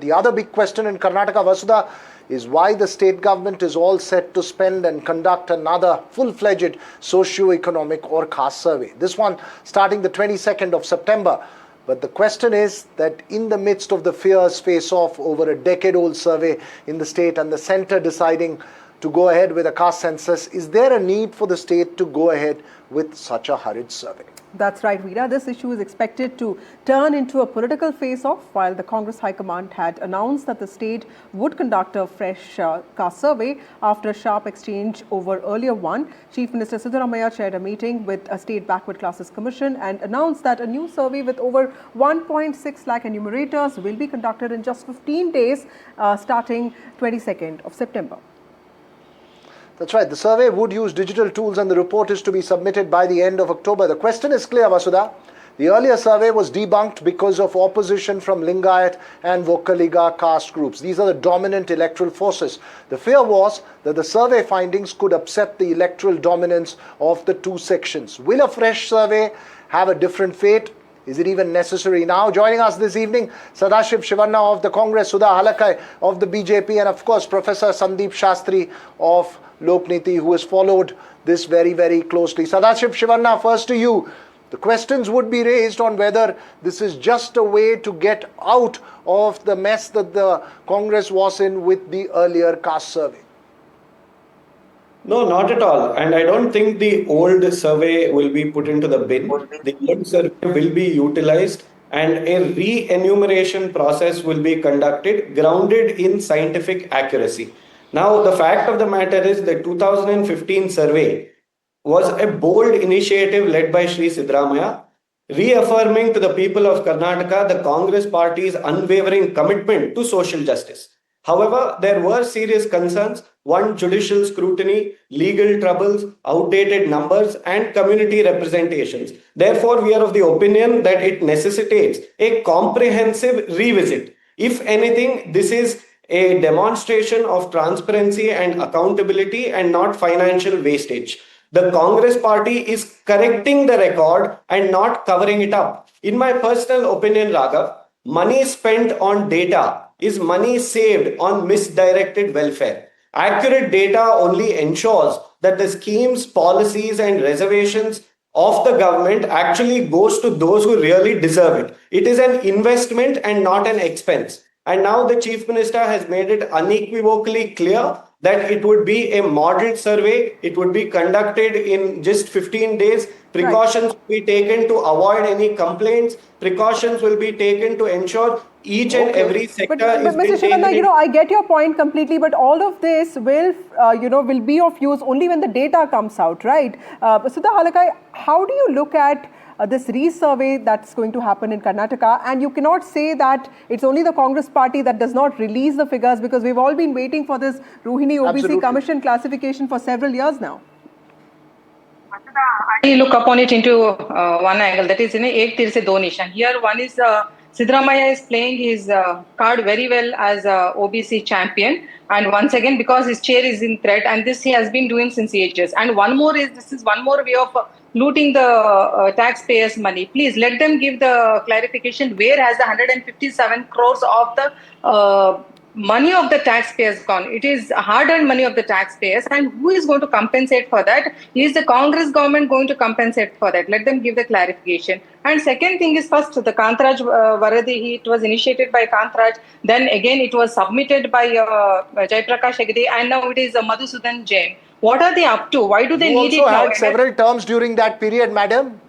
The other big question in Karnataka, Vasudha, is why the state government is all set to spend and conduct another full-fledged socio-economic or caste survey. This one starting the 22nd of September. But the question is that in the midst of the fierce face-off over a decade-old survey in the state and the centre deciding to go ahead with a caste census, is there a need for the state to go ahead with such a hurried survey? That's right, Veera. This issue is expected to turn into a political face-off while the Congress High Command had announced that the state would conduct a fresh caste survey after a sharp exchange over earlier one. Chief Minister Siddaramaiah chaired a meeting with a State Backward Classes Commission and announced that a new survey with over 1.6 lakh enumerators will be conducted in just 15 days starting 22nd of September. That's right. The survey would use digital tools and the report is to be submitted by the end of October. The question is clear, Vasudha. The earlier survey was debunked because of opposition from Lingayat and Vokkaliga caste groups. These are the dominant electoral forces. The fear was that the survey findings could upset the electoral dominance of the two sections. Will a fresh survey have a different fate? Is it even necessary now? Joining us this evening, Sadashiv Shivanna of the Congress, Sudha Halakai of the BJP, and of course, Professor Sandeep Shastri of Lokniti, who has followed this very, very closely. Sadashiv Shivanna, first to you. The questions would be raised on whether this is just a way to get out of the mess that the Congress was in with the earlier caste survey. No, not at all. And I don't think the old survey will be put into the bin. The old survey will be utilized and a re-enumeration process will be conducted grounded in scientific accuracy. Now, the fact of the matter is the 2015 survey was a bold initiative led by Sri Siddaramaiah, reaffirming to the people of Karnataka the Congress party's unwavering commitment to social justice. However, there were serious concerns: one, judicial scrutiny, legal troubles, outdated numbers, and community representations. Therefore, we are of the opinion that it necessitates a comprehensive revisit. If anything, this is a demonstration of transparency and accountability and not financial wastage. The Congress party is correcting the record and not covering it up. In my personal opinion, Raghav, money spent on data is money saved on misdirected welfare. Accurate data only ensures that the schemes, policies, and reservations of the government actually goes to those who really deserve it. It is an investment and not an expense. And now the Chief Minister has made it unequivocally clear that it would be a model survey. It would be conducted in just 15 days. Precautions will be taken to avoid any complaints. Precautions will be taken to ensure each and every sector is Mr. Shivanna, I get your point completely, but all of this will, will be of use only when the data comes out, right? Sudha Halakai, how do you look at this resurvey that's going to happen in Karnataka? And you cannot say that it's only the Congress party that does not release the figures, because we've all been waiting for this Rohini OBC Commission classification for several years now. I look upon it into one angle, that is in a ek tir se do nishan. Here one is Siddaramaiah is playing his card very well as a OBC champion, and once again because his chair is in threat, and this he has been doing since ages. And one more is, this is one more way of looting the taxpayers' money. Please let them give the clarification. Where has the 157 crores of the money of the taxpayers gone? It is hard-earned money of the taxpayers, and who is going to compensate for that? Is the Congress government going to compensate for that? Let them give the clarification. And second thing is, first, the Kantraj Varadi, it was initiated by Kantraj, then again it was submitted by Jaiprakash Hegde, and now it is Madhusudan Jain. What are they up to? Why do they need it now? You also had several terms during that period, madam.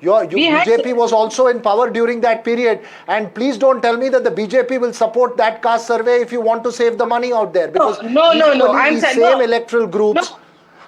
Your BJP was also in power during that period, and please don't tell me that the BJP will support that caste survey if you want to save the money out there, because no. I'm saying same electoral groups.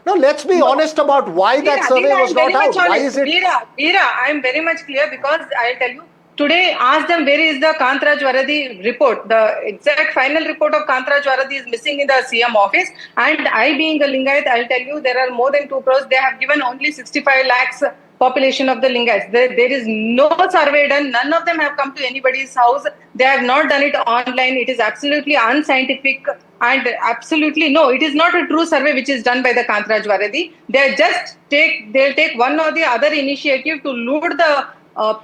No, let's be honest about why that survey was not out. Why is it? Veera, I'm very much clear, because I'll tell you. Today, ask them where is the Kantraj Varadi report. The exact final report of Kantraj Varadi is missing in the CM office. And I, being a Lingayat, I'll tell you, there are more than 2 crores. They have given only 65 lakhs population of the Lingayats. There is no survey done. None of them have come to anybody's house. They have not done it online. It is absolutely unscientific and absolutely no. It is not a true survey which is done by the Kantraj Varadi. They'll take one or the other initiative to lure the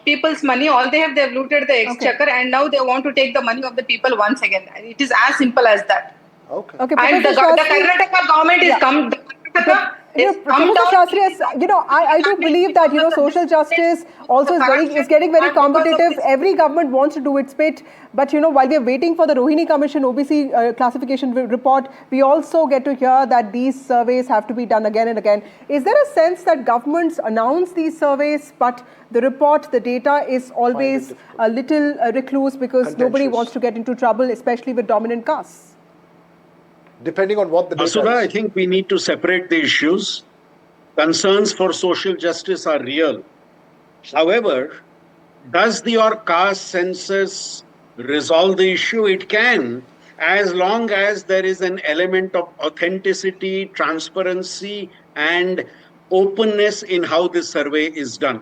people's money. All they've looted the exchequer, and now they want to take the money of the people once again. It is as simple as that. Okay. Okay, And the Professor Shastri, Karnataka government is come. The Karnataka is come Professor down. Shastri, I do believe that social justice also is getting very competitive. Every government wants to do its bit, but while we are waiting for the Rohini Commission OBC classification report, we also get to hear that these surveys have to be done again and again. Is there a sense that governments announce these surveys, but the report, the data is always a little recluse because nobody wants to get into trouble, especially with dominant castes? Depending on what the data Vasudha, is. I think we need to separate the issues. Concerns for social justice are real. However, does your caste census resolve the issue? It can, as long as there is an element of authenticity, transparency, and openness in how this survey is done.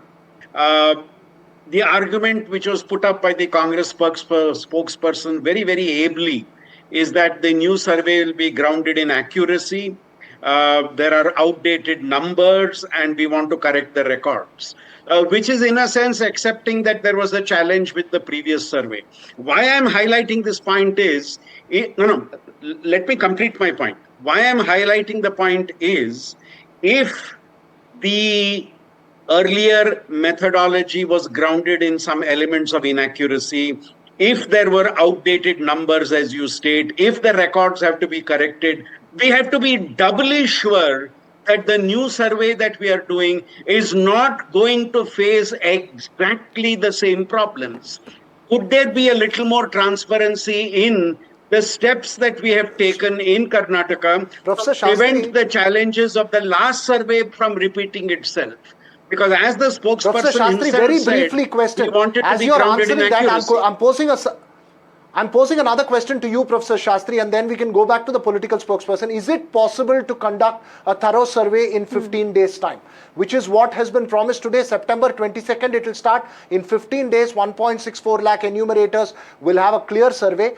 The argument which was put up by the Congress spokesperson very, very ably is that the new survey will be grounded in accuracy. There are outdated numbers and we want to correct the records, which is in a sense accepting that there was a challenge with the previous survey. Why I'm highlighting this point is, let me complete my point. Why I'm highlighting the point is, if the earlier methodology was grounded in some elements of inaccuracy, if there were outdated numbers, as you state, if the records have to be corrected, we have to be doubly sure that the new survey that we are doing is not going to face exactly the same problems. Could there be a little more transparency in the steps that we have taken in Karnataka Professor to prevent Shastri, the challenges of the last survey from repeating itself? Because as the Professor spokesperson Shastri, himself very said, briefly question. we wanted As to be you're grounded in answering that, accuracy. I'm posing another question to you, Professor Shastri, and then we can go back to the political spokesperson. Is it possible to conduct a thorough survey in 15 days' time? Which is what has been promised today, September 22nd, it will start. In 15 days, 1.64 lakh enumerators will have a clear survey.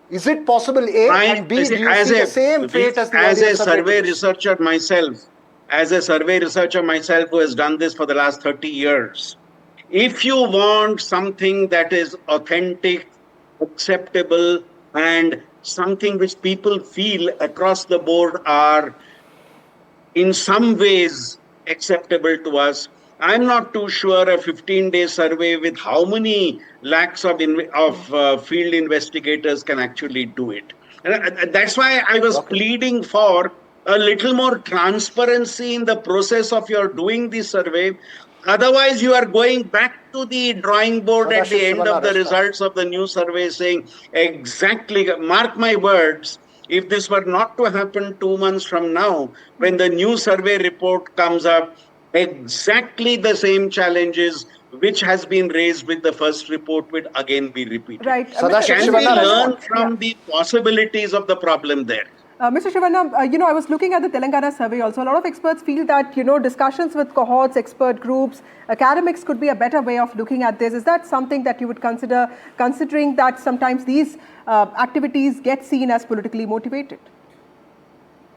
Is it possible, A, and B, do you see the same fate as the earlier survey researcher myself, as a survey researcher myself who has done this for the last 30 years, if you want something that is authentic, acceptable, and something which people feel across the board are in some ways acceptable to us, I'm not too sure a 15-day survey with how many lakhs of field investigators can actually do it. And that's why I was pleading for a little more transparency in the process of your doing the survey. Otherwise, you are going back to the drawing board at the end of the results of the new survey saying, exactly, mark my words, if this were not to happen 2 months from now, when the new survey report comes up, exactly the same challenges which has been raised with the first report will again be repeated. Right. Can we learn from the possibilities of the problem there? Mr. Shivanna, I was looking at the Telangana survey also. A lot of experts feel that, discussions with cohorts, expert groups, academics could be a better way of looking at this. Is that something that you would consider, considering that sometimes these activities get seen as politically motivated?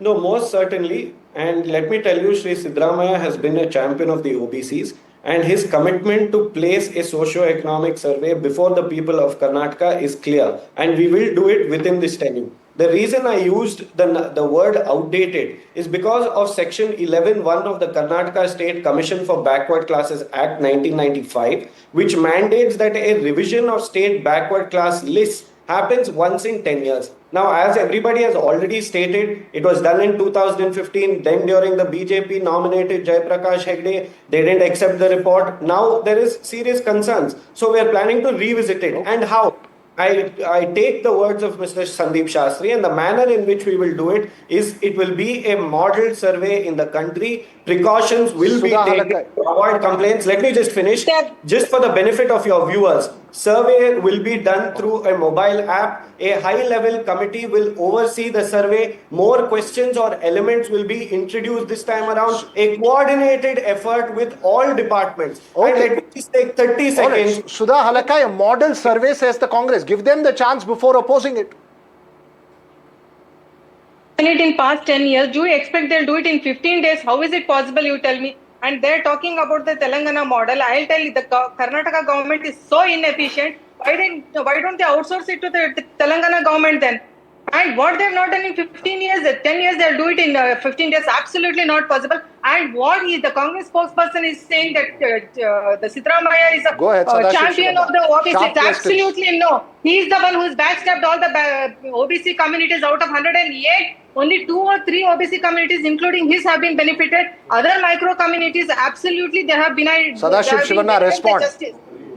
No, most certainly. And let me tell you, Sri Siddaramaiah has been a champion of the OBCs, and his commitment to place a socio-economic survey before the people of Karnataka is clear, and we will do it within this tenure. The reason I used the word outdated is because of Section 11.1 of the Karnataka State Commission for Backward Classes Act 1995, which mandates that a revision of state backward class lists happens once in 10 years. Now, as everybody has already stated, it was done in 2015. Then during the BJP nominated Jaiprakash Hegde, they didn't accept the report. Now there is serious concerns. So we are planning to revisit it. And how? I take the words of Mr. Sandeep Shastri, and the manner in which we will do it is it will be a model survey in the country. Precautions will be taken to avoid complaints. Let me just finish. Just for the benefit of your viewers, survey will be done through a mobile app. A high-level committee will oversee the survey. More questions or elements will be introduced this time around. A coordinated effort with all departments. And let me just take 30 seconds. Right. Sudha Halakai, a model survey, says the Congress. Give them the chance before opposing it. It in past 10 years. Do you expect they'll do it in 15 days? How is it possible, you tell me? and they're talking about the Telangana model. I'll tell you, the Karnataka government is so inefficient. Why don't they outsource it to the Telangana government then? And what they've not done in 15 years, 10 years, they'll do it in 15 days. Absolutely not possible. And the Congress spokesperson is saying that the Siddaramaiah is a champion of the OBC. It's absolutely no. He is the one who's backstabbed all the OBC communities. Out of 108, only 2 or 3 OBC communities, including his, have been benefited. Other micro communities, absolutely, they have been. Sadashiv Shivanna, respond.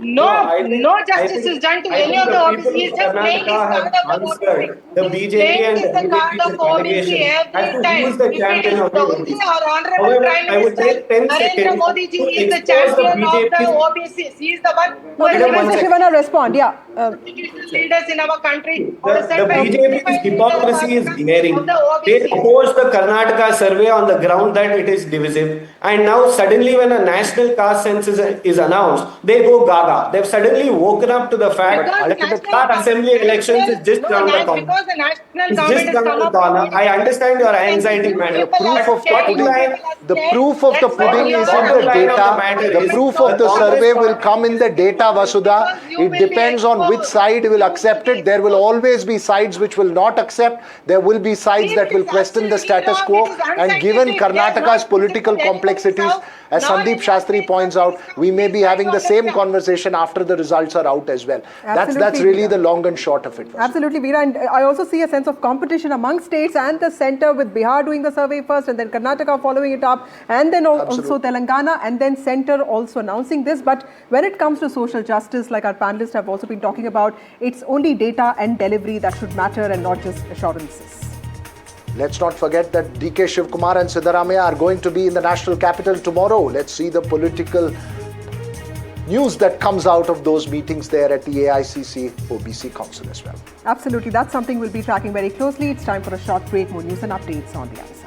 No justice is done to any of the OBC. He is just playing his card of the OBC. The BJP and the card of OBC every time. Who is the champion of the OBC? Our Honorable However, Prime I would Minister take 10 Narendra seconds Modi ji to is the expose the champion of the BJP's OBCs. He is the one who Let Mr. Shivanna respond. Yeah. leaders in our country. The BJP's hypocrisy is glaring. They opposed the Karnataka survey on the ground that it is divisive. And now suddenly when a national caste census is announced, they go gaga. They've suddenly woken up to the fact that assembly elections is just around the corner. Because the national It's government just has around come the up corner. with I understand your anxiety, madam. The proof of the pudding is in the data. The proof of the survey will come in the data, Vasudha. It depends on which side will accept it. There will always be sides which will not accept. There will be sides that will question the status quo. And given Karnataka's political complexities, as Sandeep Shastri points out, we may be having the same conversation after the results are out as well. That's really the long and short of it. Absolutely, Veera. And I also see a sense of competition among states and the centre, with Bihar doing the survey first and then Karnataka following it up, and then also Telangana, and then centre also announcing this. But when it comes to social justice, like our panelists have also been talking about, it's only data and delivery that should matter and not just assurances. Let's not forget that DK Shivkumar and Siddaramaiah are going to be in the national capital tomorrow. Let's see the political news that comes out of those meetings there at the AICC OBC Council as well. Absolutely. That's something we'll be tracking very closely. It's time for a short break. More news and updates on the other side.